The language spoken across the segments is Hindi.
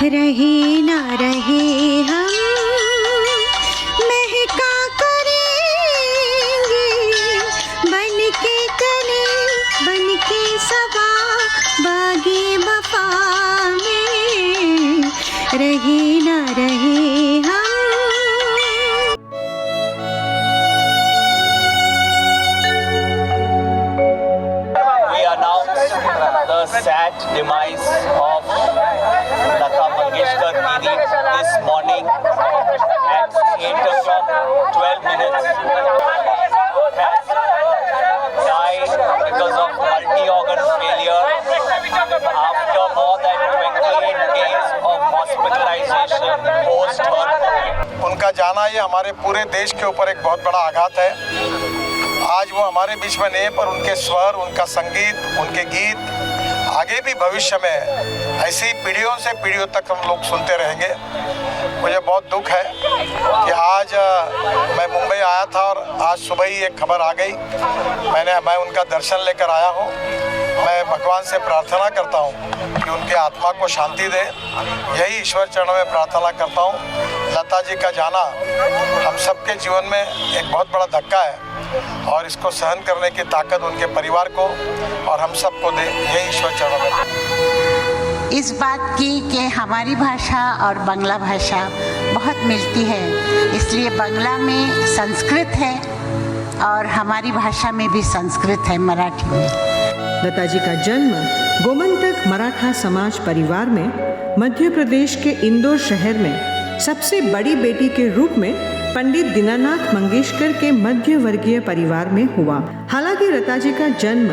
रहे ना रहे हम महका करेंगे, बन के तले बन के सबा बागे वफा में, रहे ना रहे हम। We announce the sad demise of Lata Mangeshkar Didi this morning at 8:12 has died because of multi-organ failure after more than 28 days of hospitalization post her COVID. उनका जाना ये हमारे पूरे देश के ऊपर एक बहुत बड़ा आघात है। आज वो हमारे बीच में नहीं, पर उनके स्वर, उनका संगीत, उनके गीत आगे भी भविष्य में ऐसी पीढ़ियों से पीढ़ियों तक हम लोग सुनते रहेंगे। मुझे बहुत दुख है कि आज मैं मुंबई आया था और आज सुबह ही एक खबर आ गई। मैं उनका दर्शन लेकर आया हूँ। मैं भगवान से प्रार्थना करता हूँ कि उनकी आत्मा को शांति दे, यही ईश्वर चरणों में प्रार्थना करता हूँ। लता जी का जाना हम सबके जीवन में एक बहुत बड़ा धक्का है और इसको सहन करने की ताकत उनके परिवार को और हम सबको दे, यही ईश्वर चरणों में। इस बात की कि हमारी भाषा और बांग्ला भाषा बहुत मिलती है, इसलिए बांग्ला में संस्कृत है और हमारी भाषा में भी संस्कृत है, मराठी में। लता जी का जन्म गोमंतक मराठा समाज परिवार में मध्य प्रदेश के इंदौर शहर में सबसे बड़ी बेटी के रूप में पंडित दीनानाथ मंगेशकर के मध्य वर्गीय परिवार में हुआ। हालांकि लता जी का जन्म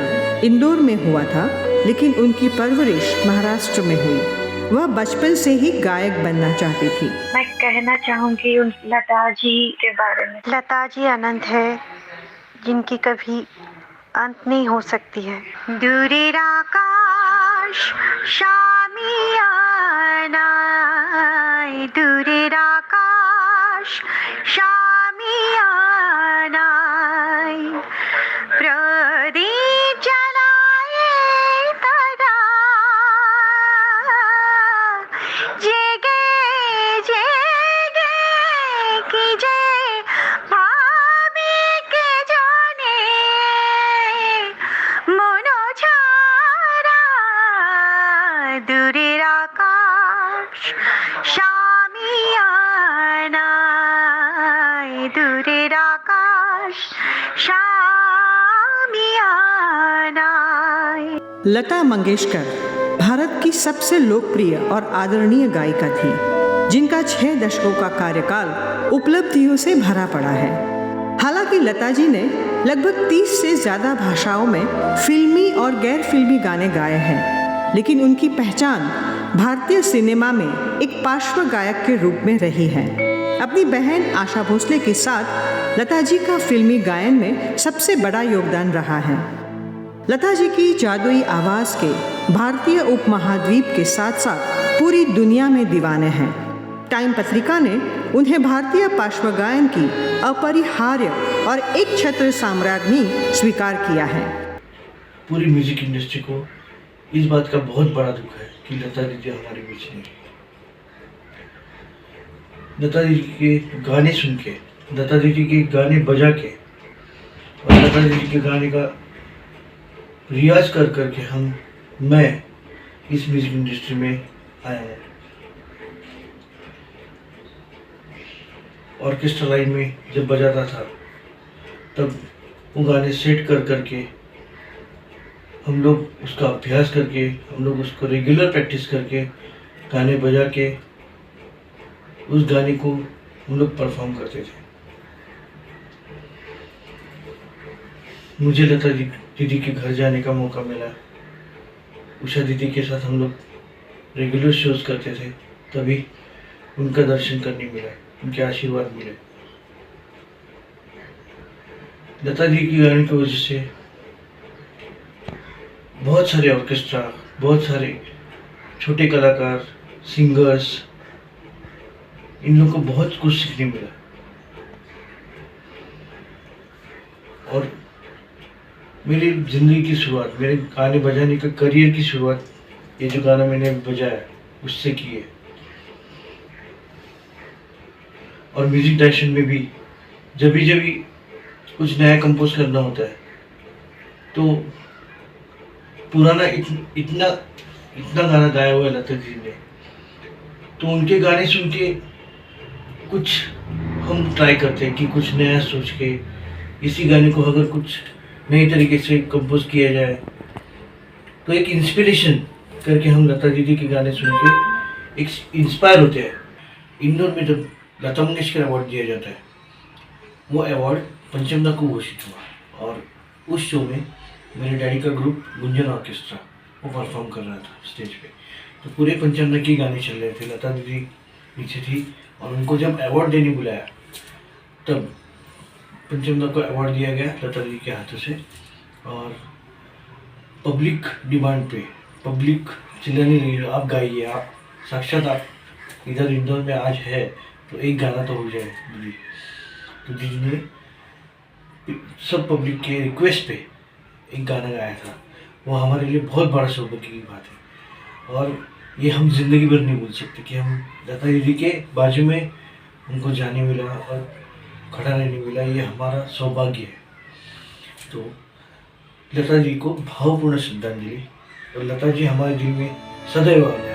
इंदौर में हुआ था, लेकिन उनकी परवरिश महाराष्ट्र में हुई। वह बचपन से ही गायक बनना चाहती थी। मैं कहना चाहूँगी उन लता जी के बारे में। लता जी अनंत है, जिनकी कभी अंत नहीं हो सकती है। दूरे आकाश शामियाना, दूरे आकाश शामियाना, प्रदीप जलाए तरा, जेगे जेगे कीजे भाभी के जाने मनो छारा, दूरे आकाश शामियाना, दूरे आकाश शामियाना। लता मंगेशकर भारत की सबसे लोकप्रिय और आदरणीय गायिका थी, जिनका 6 दशकों का कार्यकाल उपलब्धियों से भरा पड़ा है। हालांकि लता जी ने लगभग 30 से ज़्यादा भाषाओं में फिल्मी और गैर फिल्मी गाने गाए हैं, लेकिन उनकी पहचान भारतीय सिनेमा में एक पार्श्व गायक के रूप में रही है। अपनी बहन आशा भोसले के साथ लता जी का फिल्मी गायन में सबसे बड़ा योगदान रहा है। लता जी की जादुई आवाज़ के भारतीय उपमहाद्वीप के साथ साथ पूरी दुनिया में दीवाने हैं। टाइम पत्रिका ने उन्हें भारतीय पार्श्व गायन की अपरिहार्य और एक छत्र साम्राज्ञी स्वीकार किया है। पूरी म्यूजिक इंडस्ट्री को इस बात का बहुत बड़ा दुख है कि लता दीदी हमारे बीच नहीं। लता दीदी के गाने सुन के, लता दीदी के गाने बजा के और लता दीदी के गाने का रियाज कर करके मैं इस म्यूजिक इंडस्ट्री में आया हूँ। ऑर्केस्ट्रा लाइन में जब बजाता था तब वो गाने सेट कर करके हम लोग उसका अभ्यास करके, हम लोग उसको रेगुलर प्रैक्टिस करके, गाने बजा के उस गाने को हम लोग परफॉर्म करते थे। मुझे लता दीदी के घर जाने का मौका मिला। उषा दीदी के साथ हम लोग रेगुलर शोज करते थे, तभी उनका दर्शन करने मिला, उनके आशीर्वाद मिले। लता दीदी की गाने की वजह से बहुत सारे ऑर्केस्ट्रा, बहुत सारे छोटे कलाकार, सिंगर्स, इन लोगों को बहुत कुछ सीखने मिला। और मेरी ज़िंदगी की शुरुआत, मेरे गाने बजाने का करियर की शुरुआत, ये जो गाना मैंने बजाया उससे की है। और म्यूजिक डायरेक्शन में भी जब भी कुछ नया कंपोज करना होता है तो पुराना इतना गाना गाया हुआ है लता जी ने, तो उनके गाने सुन के कुछ हम ट्राई करते हैं कि कुछ नया सोच के इसी गाने को अगर कुछ नए तरीके से कंपोज किया जाए, तो एक इंस्पिरेशन करके हम लता दीदी के गाने सुन के एक इंस्पायर होते हैं। इंदौर में जब लता मंगेशकर अवार्ड दिया जाता है, वो अवार्ड पंचमदा को घोषित हुआ और उस शो में मेरे डैडी का ग्रुप गुंजन ऑर्केस्ट्रा वो परफॉर्म कर रहा था स्टेज पे, तो पूरे पंचमदा के गाने चल रहे थे, लता दीदी पीछे थी और उनको जब अवार्ड देने बुलाया तब पंचमदा को अवार्ड दिया गया लता दीदी के हाथों से। और पब्लिक डिमांड पे पब्लिक चिल्लाने लगी, आप गाइए, आप साक्षात आप इधर इंदौर में आज है तो एक गाना तो हो जाए दीदी। तो दीदी ने सब पब्लिक के रिक्वेस्ट पे एक गाना गाया था, वो हमारे लिए बहुत बड़ा सौभाग्य की बात है और ये हम जिंदगी भर नहीं भूल सकते कि हम लता दीदी के बाजू में उनको जाने मिला और खड़ा रहने मिला, ये हमारा सौभाग्य है। तो लता जी को भावपूर्ण श्रद्धांजलि, और लता जी हमारे दिल में सदैव आ जाए।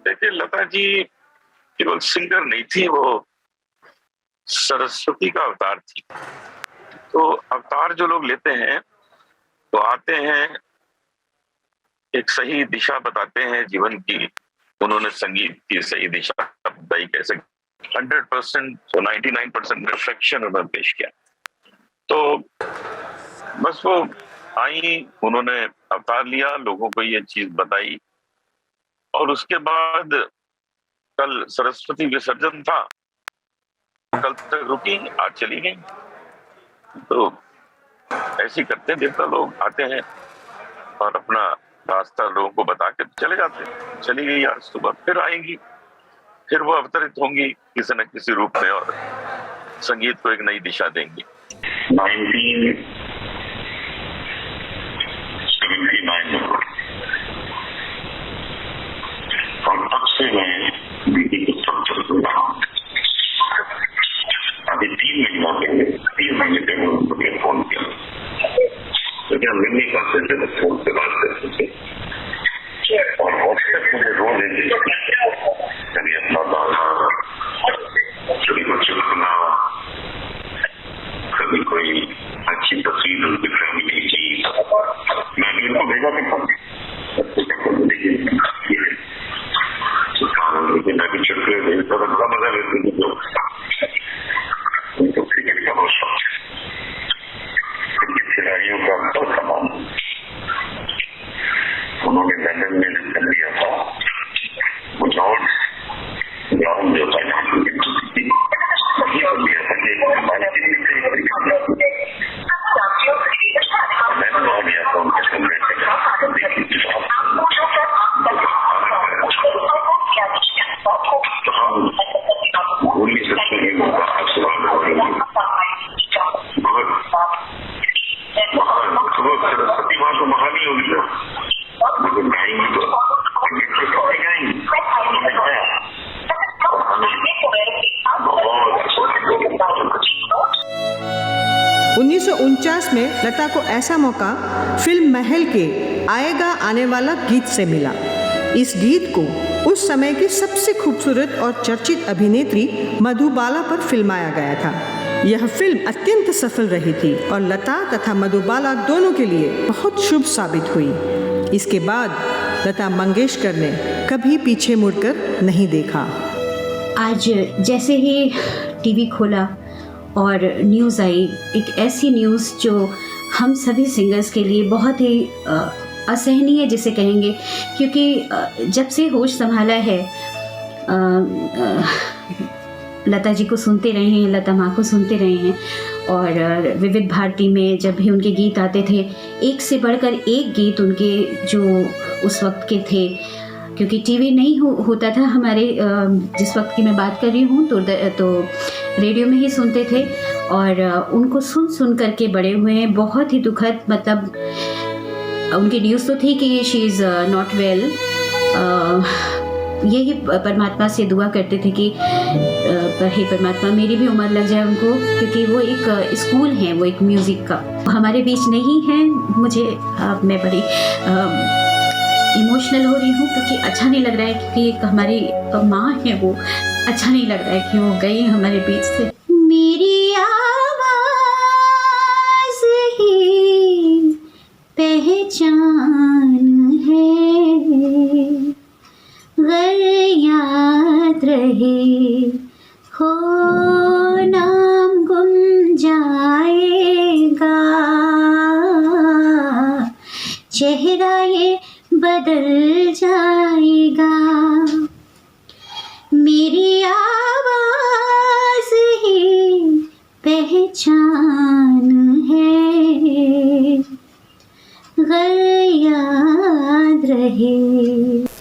देखिए, लता जी केवल सिंगर नहीं थी, वो सरस्वती का अवतार थी। तो अवतार जो लोग लेते हैं तो आते हैं, एक सही दिशा बताते हैं जीवन की। उन्होंने संगीत की सही दिशा बताई कैसे 100% तो 99% रिफ्लेक्शन उन्होंने पेश किया। तो बस वो आई, उन्होंने अवतार लिया, लोगों को ये चीज बताई और उसके बाद कल सरस्वती विसर्जन था, कल तक रुकी, आज चली गई। तो ऐसे करते देवता लोग आते हैं और अपना रास्ता लोगों को बता के चले जाते हैं। चली गई, आज सुबह फिर आएंगी, फिर वो अवतरित होंगी किसी न किसी रूप में और संगीत को एक नई दिशा देंगी। 1979 और तब से मैं दीदी को सब चल रहा हूँ। अभी 3 महीने पहले उनको फोन किया, तो क्या मिल नहीं पाते थे, तो फोन से बात करते थे और व्हाट्सएप मुझे रोज कभी अपना डालना, कभी कुछ लिखना, कभी कोई अच्छी तस्वीर उनकी फैमिली की, मैं भी उनको भेजा करता लेकिन मैं भी चुटकुले भेजता था, बड़ा मजा लेते थे लोग। उनको क्रिकेट का बहुत शौक है, क्रिकेट खिलाड़ियों का बहुत सम्मान। उन्होंने लंदन में जन्म लिया था, वो ग्राउंड जो था जहाँ पर दिया था कि मैंने वहाँ गया था उनके सामने भूल नहीं सकते हैं उनका आशीर्वाद। सरस्वती माँ तो महान ही होगी ना, लेकिन गाएंगी तो गाएंगी बहुत। 1949 में लता को ऐसा मौका फिल्म महल के आएगा आने वाला गीत से मिला। इस गीत को उस समय की सबसे खूबसूरत और चर्चित अभिनेत्री मधुबाला पर फिल्माया गया था। यह फिल्म अत्यंत सफल रही थी और लता तथा मधुबाला दोनों के लिए बहुत शुभ साबित हुई। इसके बाद लता मंगेशकर ने कभी पीछे मुड़कर नहीं देखा। आज जैसे ही टीवी खोला और न्यूज़ आई, एक ऐसी न्यूज़ जो हम सभी सिंगर्स के लिए बहुत ही असहनीय जिसे कहेंगे, क्योंकि जब से होश संभाला है लता जी को सुनते रहे हैं, लता माँ को सुनते रहे हैं, और विविध भारती में जब भी उनके गीत आते थे, एक से बढ़कर एक गीत उनके जो उस वक्त के थे, क्योंकि टीवी नहीं होता था हमारे, जिस वक्त की मैं बात कर रही हूँ, तो रेडियो में ही सुनते थे और उनको सुन करके बड़े हुए हैं। बहुत ही दुखद, मतलब उनकी न्यूज़ तो थी कि शी इज़ नॉट वेल। यही परमात्मा से दुआ करते थे कि हे परमात्मा मेरी भी उम्र लग जाए उनको, क्योंकि वो एक स्कूल है, वो एक म्यूज़िक का हमारे बीच नहीं है। मुझे मैं बड़ी इमोशनल हो रही हूँ, क्योंकि अच्छा नहीं लग रहा है, क्योंकि एक हमारी माँ है, वो अच्छा नहीं लग रहा है कि वो गई हमारे बीच से। मेरी आवाज़ ही पहचान है, गर याद रहे हो नाम गुम जाएगा, चेहरा ये बदल जाएगा। मेरी आवाज़ ही पहचान है, गर याद रहे।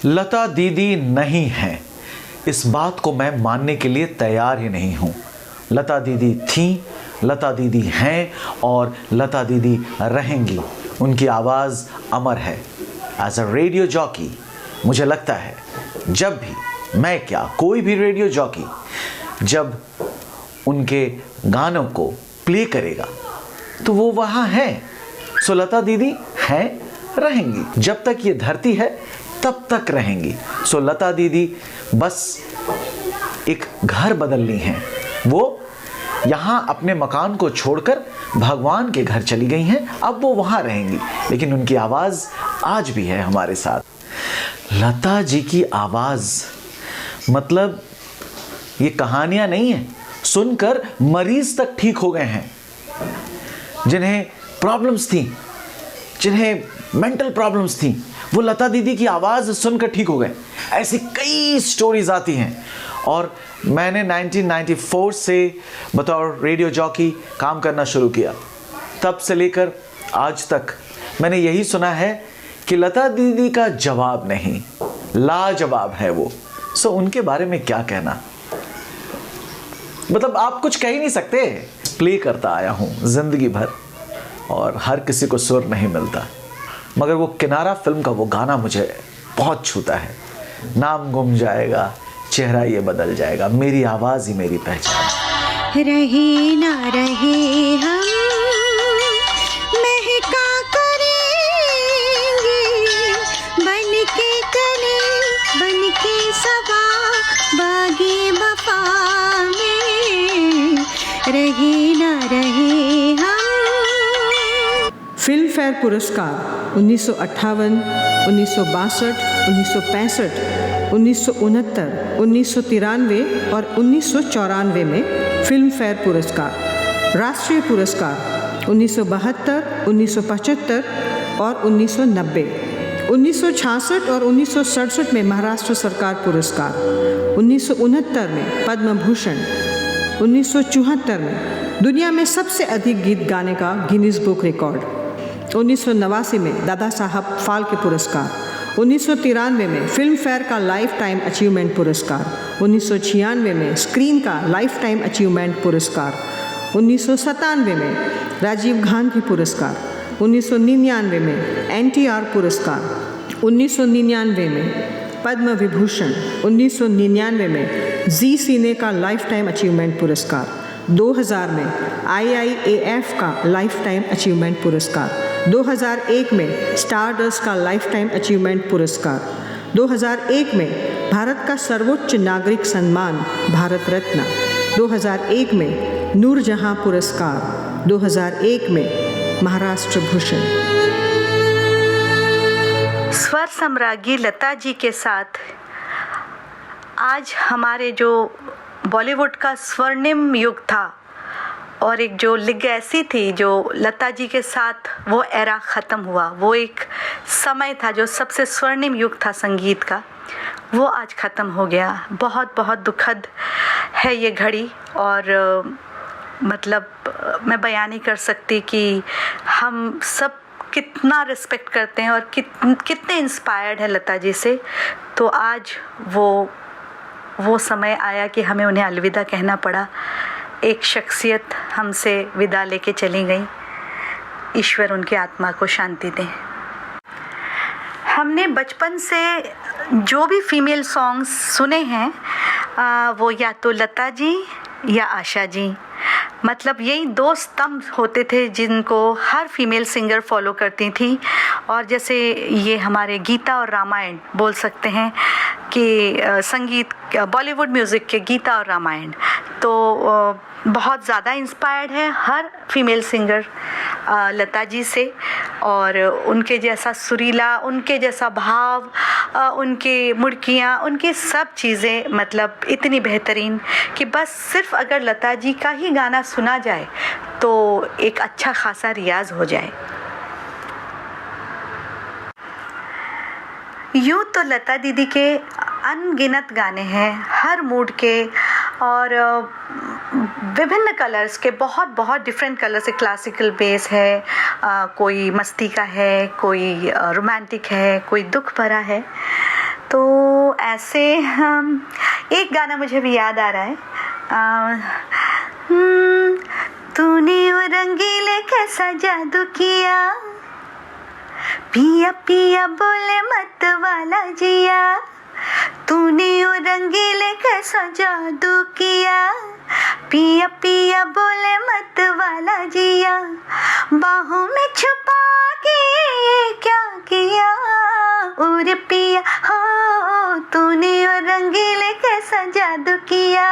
लता दीदी नहीं हैं, इस बात को मैं मानने के लिए तैयार ही नहीं हूँ। लता दीदी थीं, लता दीदी हैं और लता दीदी रहेंगी। उनकी आवाज़ अमर है। एज अ रेडियो जॉकी मुझे लगता है जब भी मैं क्या कोई भी रेडियो जॉकी जब उनके गानों को प्ले करेगा तो वो वहाँ हैं। सो लता दीदी हैं, रहेंगी। जब तक ये धरती है तब तक रहेंगी। सो लता दीदी बस एक घर बदलनी है। वो यहाँ अपने मकान को छोड़कर भगवान के घर चली गई हैं, अब वो वहाँ रहेंगी, लेकिन उनकी आवाज़ आज भी है हमारे साथ। लता जी की आवाज़ मतलब ये कहानियाँ नहीं है, सुनकर मरीज तक ठीक हो गए हैं। जिन्हें प्रॉब्लम्स थी, जिन्हें मेंटल प्रॉब्लम्स थी, वो लता दीदी की आवाज़ सुनकर ठीक हो गए। ऐसी कई स्टोरीज आती हैं। और मैंने 1994 से बतौर रेडियो जॉकी काम करना शुरू किया। तब से लेकर आज तक मैंने यही सुना है कि लता दीदी का जवाब नहीं, लाजवाब है वो। सो उनके बारे में क्या कहना, मतलब आप कुछ कह ही नहीं सकते। प्ले करता आया हूँ जिंदगी भर और हर किसी को सुर नहीं मिलता, मगर वो किनारा फिल्म का वो गाना मुझे बहुत छूता है। नाम गुम जाएगा, चेहरा ये बदल जाएगा, मेरी आवाज़ ही मेरी पहचान। रहे ना रहे हम महका करेंगे, बन के कले बन के सबा बागे वफा में, रहे ना रहे हम। फिल्म फेयर पुरस्कार 1958, 1962, 1965, 1969, 1993 और 1994 में फिल्म फेयर पुरस्कार। राष्ट्रीय पुरस्कार 1972, 1975 और 1990। 1966 और 1967 में महाराष्ट्र सरकार पुरस्कार। 1969 में पद्म भूषण। 1974 में दुनिया में सबसे अधिक गीत गाने का गिनीज बुक रिकॉर्ड। 1989 में दादा साहब फाल्के पुरस्कार। 1993 में फिल्म फेयर का लाइफ टाइम अचीवमेंट पुरस्कार। 1996 में स्क्रीन का लाइफ टाइम अचीवमेंट पुरस्कार। 1997 में राजीव गांधी पुरस्कार। 1999 में NTR पुरस्कार। 1999 में पद्म विभूषण। 1999 में जी सिने का लाइफ टाइम अचीवमेंट पुरस्कार। 2000 में IIAF का लाइफ टाइम अचीवमेंट पुरस्कार। 2001 में स्टारडस्ट का लाइफ टाइम अचीवमेंट पुरस्कार। 2001 में भारत का सर्वोच्च नागरिक सम्मान भारत रत्न। 2001 में नूरजहां पुरस्कार। 2001 में महाराष्ट्र भूषण। स्वर सम्राज्ञी लता जी के साथ आज हमारे जो बॉलीवुड का स्वर्णिम युग था और एक जो लिगेसी थी जो लता जी के साथ वो एरा ख़त्म हुआ, वो एक समय था जो सबसे स्वर्णिम युग था संगीत का, वो आज ख़त्म हो गया। बहुत बहुत दुखद है ये घड़ी और मतलब मैं बयान नहीं कर सकती कि हम सब कितना रिस्पेक्ट करते हैं और कितने इंस्पायर्ड है लता जी से। तो आज वो समय आया कि हमें उन्हें अलविदा कहना पड़ा। एक शख्सियत हमसे विदा लेके चली गई। ईश्वर उनकी आत्मा को शांति दें। हमने बचपन से जो भी फीमेल सॉन्ग्स सुने हैं वो या तो लता जी या आशा जी, मतलब यही दो स्तंभ होते थे जिनको हर फीमेल सिंगर फॉलो करती थी। और जैसे ये हमारे गीता और रामायण बोल सकते हैं कि संगीत बॉलीवुड म्यूज़िक के गीता और रामायण तो बहुत ज़्यादा इंस्पायर्ड है हर फीमेल सिंगर लता जी से। और उनके जैसा सुरीला, उनके जैसा भाव, उनके मुड़कियाँ, उनकी सब चीज़ें मतलब इतनी बेहतरीन कि बस सिर्फ अगर लता जी का ही गाना सुना जाए तो एक अच्छा खासा रियाज़ हो जाए। यूँ तो लता दीदी के अनगिनत गाने हैं हर मूड के और विभिन्न कलर्स के, बहुत बहुत डिफरेंट कलर्स है। क्लासिकल बेस है, कोई मस्ती का है, कोई रोमांटिक है, कोई दुख भरा है। तो ऐसे एक गाना मुझे भी याद आ रहा है, तूने वो रंगीले कैसा जादू किया, पिया पिया बोले मत वाला जिया, तूने वो रंगीले कैसा जादू किया, पिया पिया बोले मत वाला जिया, बाहों में छुपा के क्या किया, और पिया हो तूने वो रंगीले कैसा जादू किया,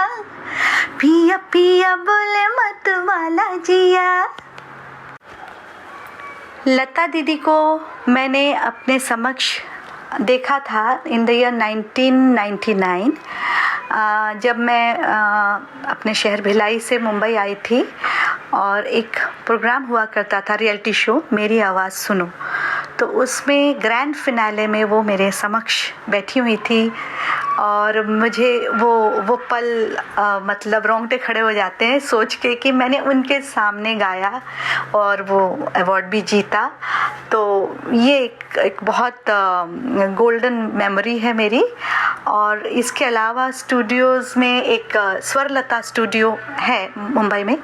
पिया पिया बोले मत वाला जिया। लता दीदी को मैंने अपने समक्ष देखा था इन द ईयर 1999 जब मैं अपने शहर भिलाई से मुंबई आई थी और एक प्रोग्राम हुआ करता था रियलिटी शो मेरी आवाज़ सुनो। तो उसमें ग्रैंड फिनाले में वो मेरे समक्ष बैठी हुई थी और मुझे वो पल मतलब रोंगटे खड़े हो जाते हैं सोच के कि मैंने उनके सामने गाया और वो अवार्ड भी जीता। तो ये एक बहुत गोल्डन मेमोरी है मेरी। और इसके अलावा स्टूडियोज़ में एक स्वरलता स्टूडियो है मुंबई में,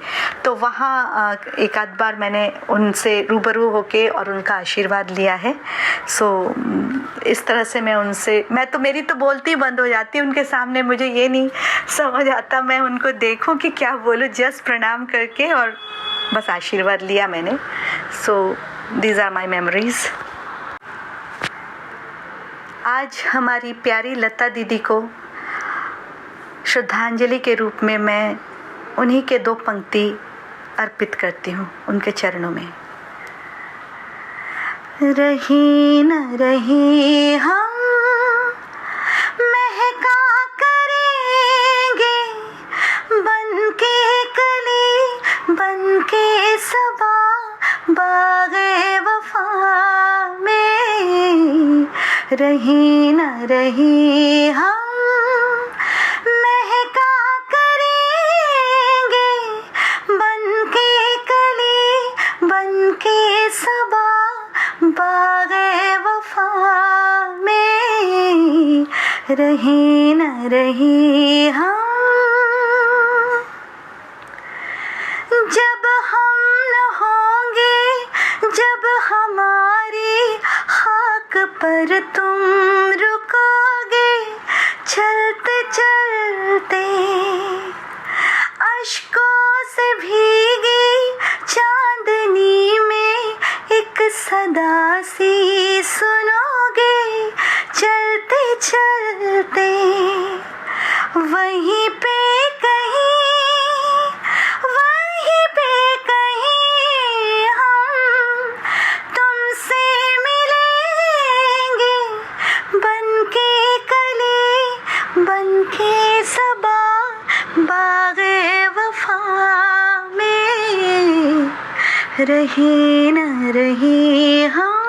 तो वहाँ एक आध बार मैंने उनसे रूबरू होके और उनका आशीर्वाद लिया है। सो इस तरह से मैं तो मेरी तो बोलती बंद हो जाती उनके सामने, मुझे ये नहीं समझ आता मैं उनको देखूं कि क्या बोलूं, जस्ट प्रणाम करके और बस आशीर्वाद लिया मैंने। So these are my memories. आज हमारी प्यारी लता दीदी को श्रद्धांजलि के रूप में मैं उन्हीं के दो पंक्ति अर्पित करती हूँ उनके चरणों में। रही न रही हम महका करेंगे, बन के कली बन के सबा बाग़े वफा में, रही न रही हम महका करेंगे, बन के कली बन के सबा बाग़े वफा में, रही न रही हम। जब हम न होंगे, जब हमारी खाक पर तुम रुकोगे, चलते चलते अश्कों से भीगी चांदनी में एक सदा सी सुनोगे, चलते चलते वहीं पे कहीं हम तुमसे मिलेंगे, रहे न रहे हम